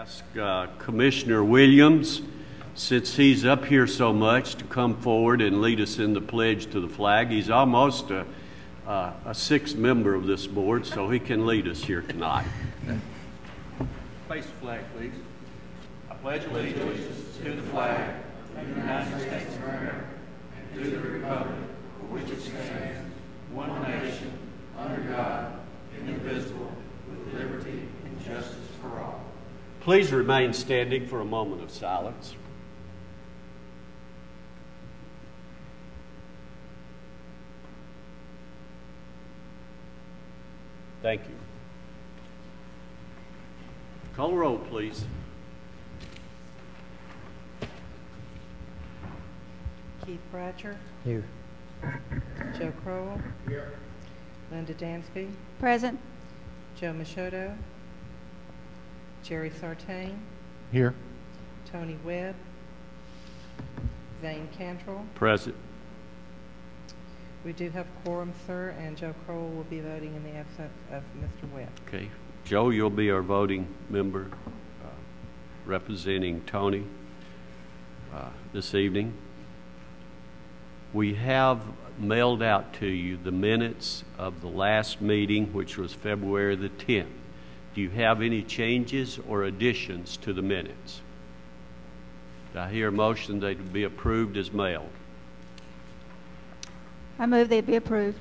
Ask Commissioner Williams, since he's up here so much, to come forward and lead us in the pledge to the flag. He's almost a sixth member of this board, so he can lead us here tonight. Face the flag, please. I pledge allegiance to the flag of the United States of America and to the republic for which it stands, one nation, under God, indivisible, with liberty and justice for all. Please remain standing for a moment of silence. Thank you. Call the roll, please. Keith Bratcher. Here. Joe Crowell. Here. Linda Dansby. Present. Joe Machado. Jerry Sartain. Here. Tony Webb. Zane Cantrell. Present. We do have quorum, sir, and Joe Crowell will be voting in the absence of Mr. Webb. Okay. Joe, you'll be our voting member representing Tony this evening. We have mailed out to you the minutes of the last meeting, which was February the 10th. Do you have any changes or additions to the minutes? Do I hear a motion that it be approved as mailed? I move they be approved.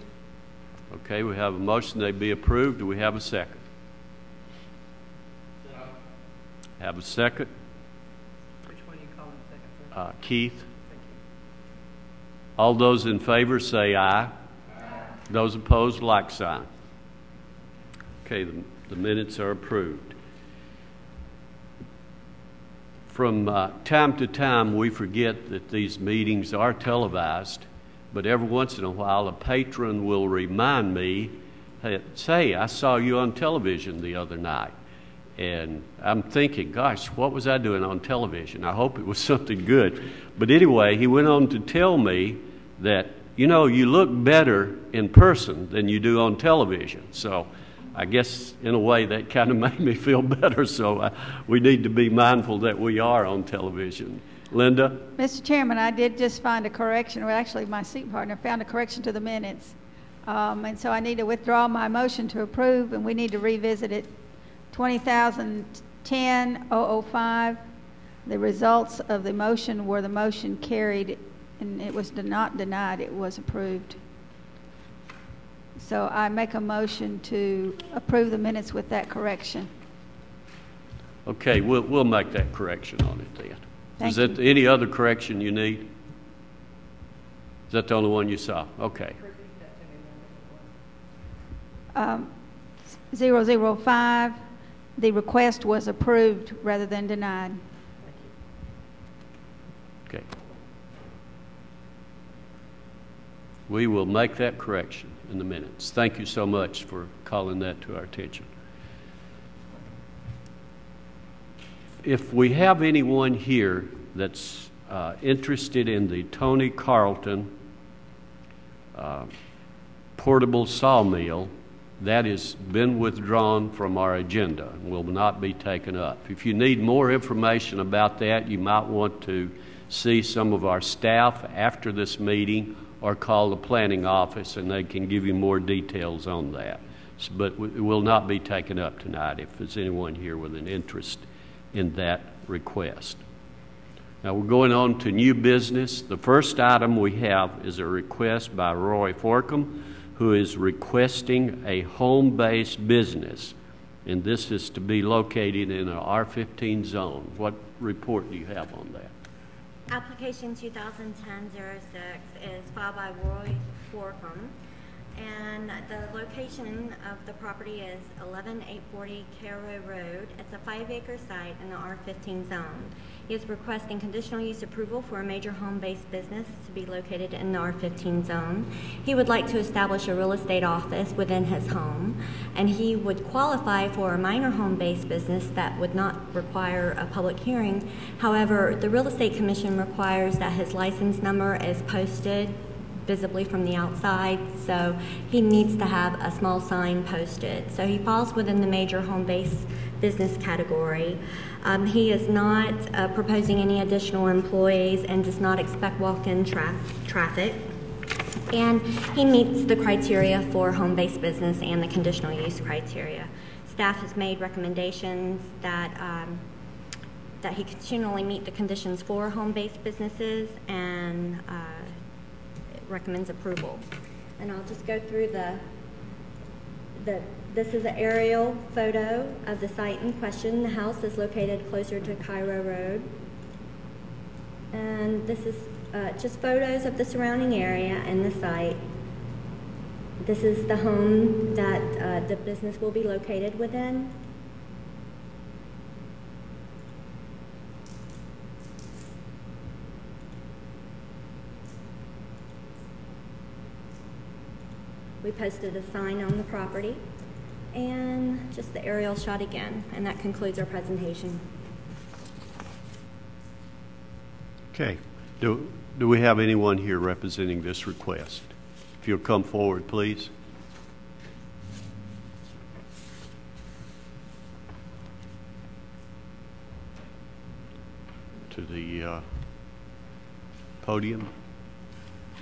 Okay, we have a motion they be approved. Do we have a second? Have a second? Which one are you calling second, sir? Keith? All those in favor say aye. Aye. Those opposed, like sign. Okay, the minutes are approved. From time to time, we forget that these meetings are televised, but every once in a while, a patron will remind me, hey, say, I saw you on television the other night. And I'm thinking, gosh, what was I doing on television? I hope it was something good. But anyway, he went on to tell me that, you know, you look better in person than you do on television. So I guess in a way that kind of made me feel better. So we need to be mindful that we are on television. Linda? Mr. Chairman, I did just find a correction. Well, actually, my seat partner found a correction to the minutes. And so I need to withdraw my motion to approve, and we need to revisit it. 2010-005. The results of the motion were the motion carried, and it was not denied, it was approved. So I make a motion to approve the minutes with that correction. Okay, we'll make that correction on it then. Thank Is that you. any other correction you need? Is that the only one you saw? Okay. 005. The request was approved rather than denied. Okay. We will make that correction in the minutes. Thank you so much for calling that to our attention. If we have anyone here that's interested in the Tony Carlton portable sawmill, that has been withdrawn from our agenda and will not be taken up. If you need more information about that, you might want to see some of our staff after this meeting or call the planning office and they can give you more details on that. But it will not be taken up tonight if there's anyone here with an interest in that request. Now we're going on to new business. The first item we have is a request by Roy Forcum, who is requesting a home-based business, and this is to be located in an R15 zone. What report do you have on that? Application 2010-06 is filed by Roy Forcum, and the location of the property is 11840 Cairo Road. It's a 5-acre site in the R15 zone. He is requesting conditional use approval for a major home-based business to be located in the R15 zone. He would like to establish a real estate office within his home, and he would qualify for a minor home-based business that would not require a public hearing. However, the Real Estate Commission requires that his license number is posted visibly from the outside, so he needs to have a small sign posted. So he falls within the major home-based business category. He is not proposing any additional employees and does not expect walk-in traffic. And he meets the criteria for home-based business and the conditional use criteria. Staff has made recommendations that he continually meet the conditions for home-based businesses and recommends approval. And I'll just go through this is an aerial photo of the site in question. The house is located closer to Cairo Road. And this is just photos of the surrounding area and the site. This is the home that the business will be located within. We posted a sign on the property and just the aerial shot again, and that concludes our presentation. Okay. Do we have anyone here representing this request? If you'll come forward, please. To the podium.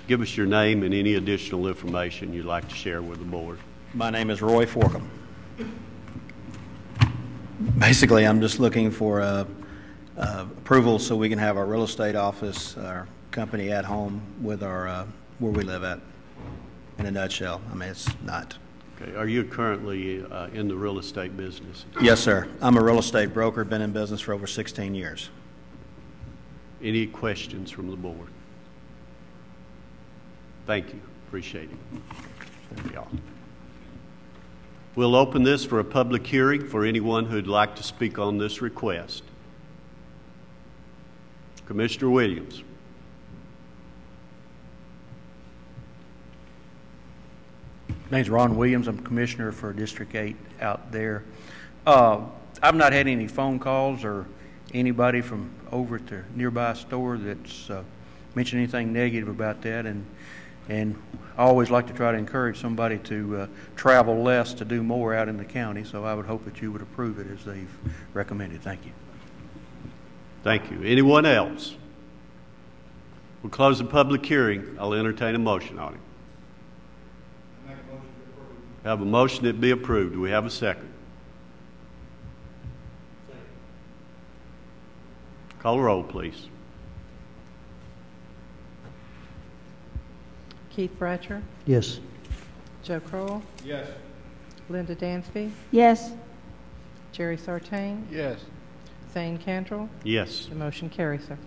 Give us your name and any additional information you'd like to share with the board. My name is Roy Forkham. Basically, I'm just looking for approval so we can have our real estate office, our company at home with our where we live at. In a nutshell, I mean, it's not. Okay. Are you currently in the real estate business? Yes, sir. I'm a real estate broker. Been in business for over 16 years. Any questions from the board? Thank you. Appreciate it. There we are. We'll open this for a public hearing for anyone who'd like to speak on this request. Commissioner Williams. My name's Ron Williams. I'm commissioner for District 8 out there. I've not had any phone calls or anybody from over at the nearby store that's mentioned anything negative about that, and I always like to try to encourage somebody to travel less to do more out in the county, so I would hope that you would approve it as they've recommended. Thank you. Thank you. Anyone else? We'll close the public hearing. I'll entertain a motion on it. I have a motion that be approved. Do we have a second? Call the roll, please. Keith Bratcher, Yes. Joe Crowell, Yes. Linda Dansby, Yes. Jerry Sartain, Yes. Thane Cantrell. Yes. The motion carries, sir.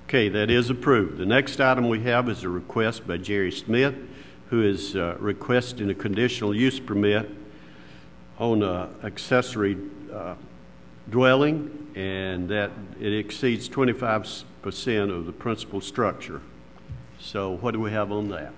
Okay, that is approved. The next item we have is a request by Jerry Smith, who is requesting a conditional use permit on an accessory dwelling, and that it exceeds 25% of the principal structure. So what do we have on that?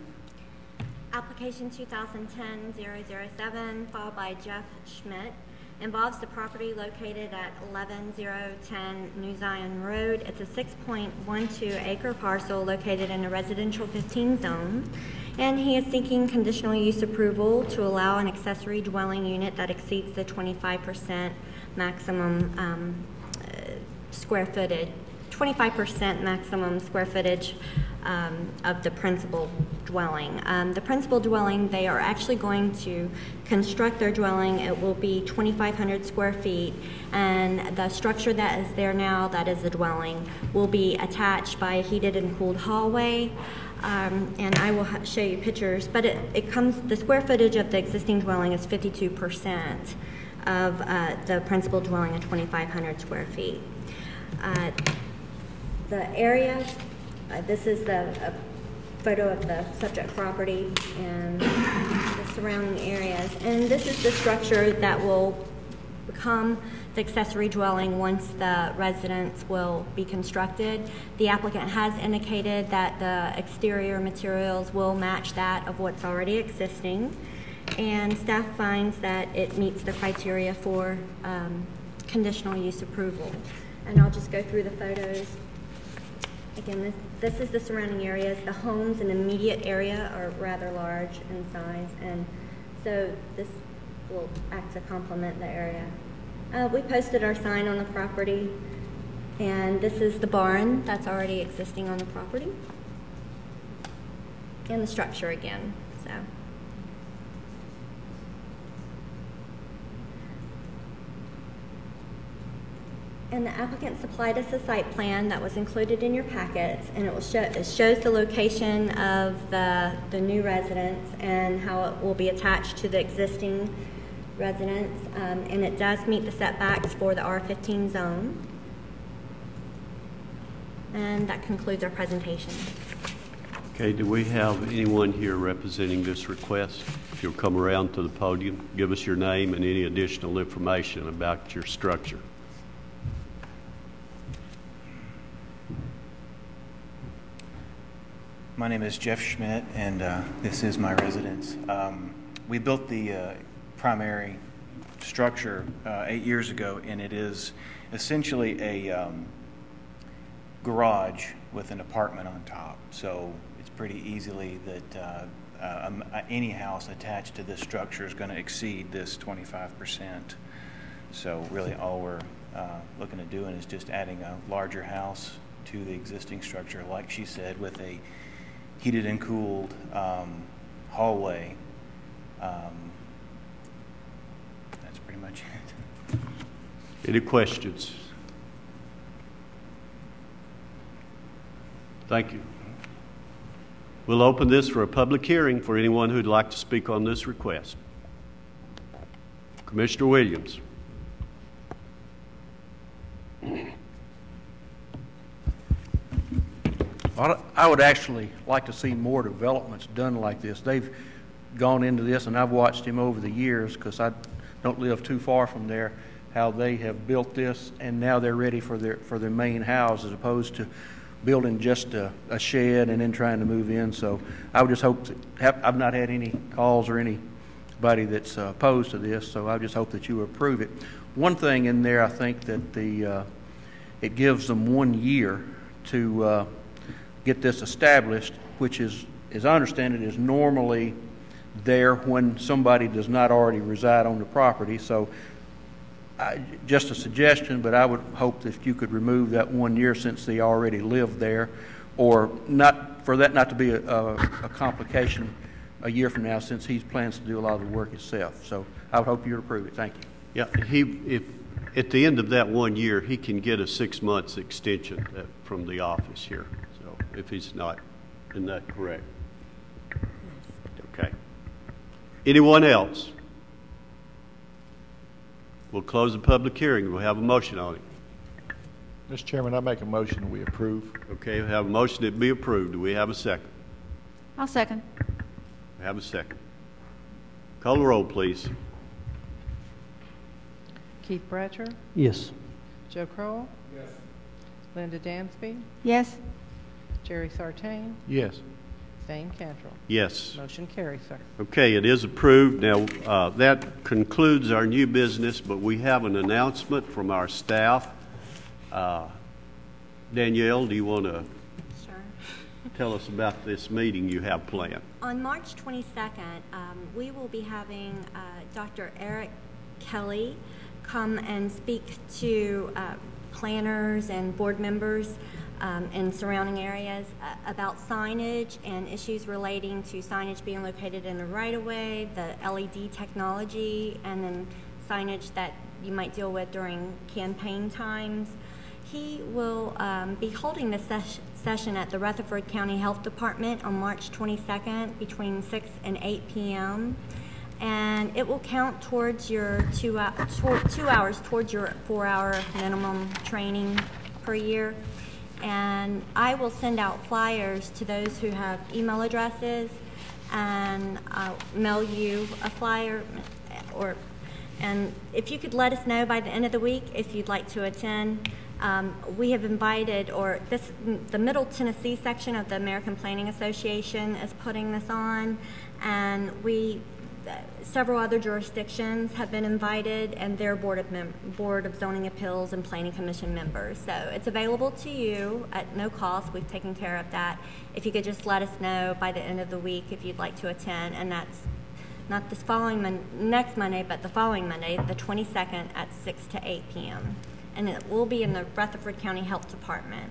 Application 2010-007, filed by Jeff Schmidt, involves the property located at 11010 New Zion Road. It's a 6.12 acre parcel located in a residential 15 zone, and he is seeking conditional use approval to allow an accessory dwelling unit that exceeds the 25% maximum square footage, 25% maximum square footage of the principal dwelling. The principal dwelling, they are actually going to construct their dwelling. It will be 2,500 square feet, and the structure that is there now, that is the dwelling, will be attached by a heated and cooled hallway. And I will show you pictures, but it comes, the square footage of the existing dwelling is 52% of the principal dwelling of 2,500 square feet. The area, this is the photo of the subject property and the surrounding areas. And this is the structure that will become the accessory dwelling once the residence will be constructed. The applicant has indicated that the exterior materials will match that of what's already existing, and staff finds that it meets the criteria for conditional use approval. And I'll just go through the photos. Again, this is the surrounding areas. The homes in the immediate area are rather large in size, and so this will act to complement the area. We posted our sign on the property, and this is the barn that's already existing on the property, and the structure again. So, and the applicant supplied us a site plan that was included in your packets, and it shows the location of the new residence and how it will be attached to the existing residence, and it does meet the setbacks for the R15 zone. And that concludes our presentation. Okay, do we have anyone here representing this request? If you'll come around to the podium, give us your name and any additional information about your structure. My name is Jeff Schmidt, and this is my residence. We built the primary structure 8 years ago, and it is essentially a garage with an apartment on top. So it's pretty easily that any house attached to this structure is going to exceed this 25%. So really all we're looking at doing is just adding a larger house to the existing structure, like she said, with a heated and cooled hallway. That's pretty much it. Any questions? Thank you. We'll open this for a public hearing for anyone who'd like to speak on this request. Commissioner Williams. I would actually like to see more developments done like this. They've gone into this, and I've watched him over the years because I don't live too far from there, how they have built this, and now they're ready for their main house as opposed to building just a shed and then trying to move in. So I would just hope that, I've not had any calls or anybody that's opposed to this, so I just hope that you approve it. One thing in there, I think that it gives them 1 year to get this established, which is, as I understand it, is normally there when somebody does not already reside on the property. So just a suggestion, but I would hope that you could remove that 1 year since they already live there, or not, for that not to be a complication a year from now, since he plans to do a lot of the work himself. So I would hope you'd approve it. Thank you. Yeah, if at the end of that 1 year, he can get a 6 months extension from the office here. So if he's not, isn't that correct? Okay. Anyone else? We'll close the public hearing. We'll have a motion on it. Mr. Chairman, I make a motion that we approve. Okay, we have a motion that be approved. Do we have a second? I'll second. We have a second. Call the roll, please. Keith Bratcher, Yes. Joe Crowell. Yes. Linda Dansby, Yes. Jerry Sartain, Yes. Thane Cantrell. Yes. Motion carries, sir. Okay, it is approved. Now, that concludes our new business, but we have an announcement from our staff. Danielle, do you want to tell us about this meeting you have planned? On March 22nd, we will be having Dr. Eric Kelly come and speak to planners and board members in surrounding areas about signage and issues relating to signage being located in the right-of-way, the LED technology, and then signage that you might deal with during campaign times. He will be holding this session at the Rutherford County Health Department on March 22nd between 6 and 8 p.m. And it will count towards your 2 hours towards your 4-hour minimum training per year. And I will send out flyers to those who have email addresses, and I'll mail you a flyer. And if you could let us know by the end of the week if you'd like to attend. We have invited, the Middle Tennessee section of the American Planning Association is putting this on, and several other jurisdictions have been invited, and their Board of Zoning Appeals and Planning Commission members. So it's available to you at no cost. We've taken care of that. If you could just let us know by the end of the week if you'd like to attend, and that's not this following next Monday, but the following Monday, the 22nd at 6 to 8 p.m. And it will be in the Rutherford County Health Department.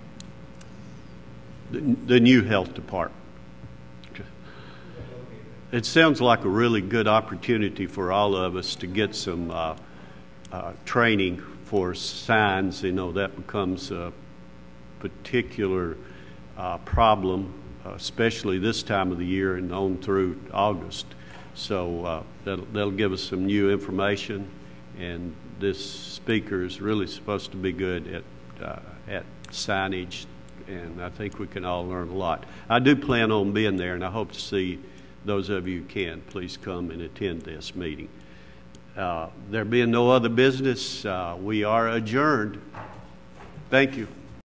The new health department. It sounds like a really good opportunity for all of us to get some training for signs. You know, that becomes a particular problem, especially this time of the year and on through August. So that'll give us some new information, and this speaker is really supposed to be good at signage, and I think we can all learn a lot. I do plan on being there, and I hope to see those of you who can. Please come and attend this meeting. There being no other business, we are adjourned. Thank you.